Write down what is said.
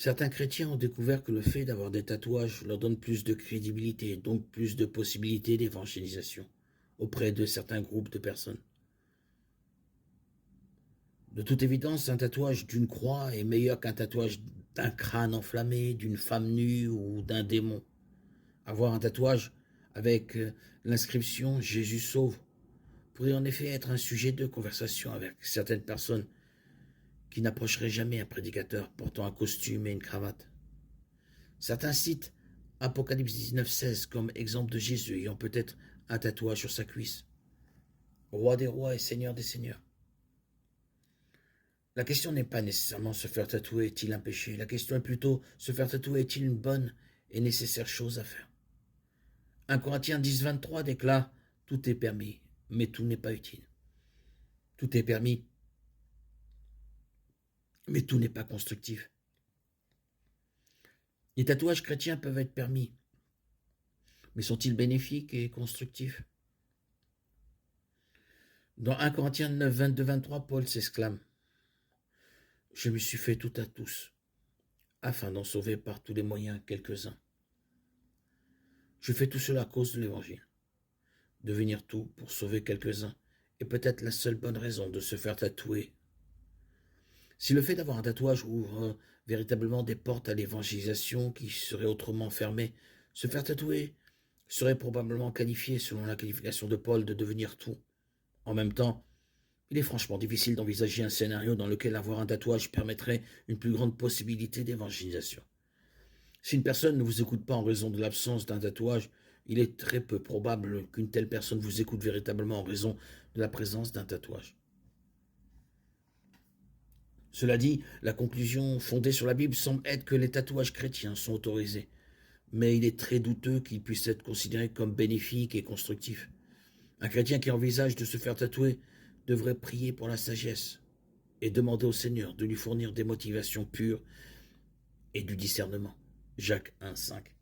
Certains chrétiens ont découvert que le fait d'avoir des tatouages leur donne plus de crédibilité, donc plus de possibilités d'évangélisation auprès de certains groupes de personnes. De toute évidence, un tatouage d'une croix est meilleur qu'un tatouage d'un crâne enflammé, d'une femme nue ou d'un démon. Avoir un tatouage avec l'inscription Jésus sauve pourrait en effet être un sujet de conversation avec certaines personnes qui n'approcheraient jamais un prédicateur portant un costume et une cravate. Certains citent Apocalypse 19,16 comme exemple de Jésus ayant peut-être un tatouage sur sa cuisse. Roi des rois et Seigneur des seigneurs. La question n'est pas nécessairement se faire tatouer est-il un péché, la question est plutôt se faire tatouer est-il une bonne et nécessaire chose à faire. 1 Corinthiens 10,23 déclare « Tout est permis, mais tout n'est pas utile. Tout est permis, mais tout n'est pas constructif. » Les tatouages chrétiens peuvent être permis, mais sont-ils bénéfiques et constructifs? Dans 1 Corinthiens 9, 22-23, Paul s'exclame « Je me suis fait tout à tous, afin d'en sauver par tous les moyens quelques-uns. Je fais tout cela à cause de l'Évangile. Devenir tout pour sauver quelques-uns est peut-être la seule bonne raison de se faire tatouer. Si le fait d'avoir un tatouage ouvre véritablement des portes à l'évangélisation qui seraient autrement fermées, se faire tatouer serait probablement qualifié, selon la qualification de Paul, de devenir tout. En même temps, il est franchement difficile d'envisager un scénario dans lequel avoir un tatouage permettrait une plus grande possibilité d'évangélisation. Si une personne ne vous écoute pas en raison de l'absence d'un tatouage, il est très peu probable qu'une telle personne vous écoute véritablement en raison de la présence d'un tatouage. Cela dit, la conclusion fondée sur la Bible semble être que les tatouages chrétiens sont autorisés, mais il est très douteux qu'ils puissent être considérés comme bénéfiques et constructifs. Un chrétien qui envisage de se faire tatouer devrait prier pour la sagesse et demander au Seigneur de lui fournir des motivations pures et du discernement. Jacques 1,5.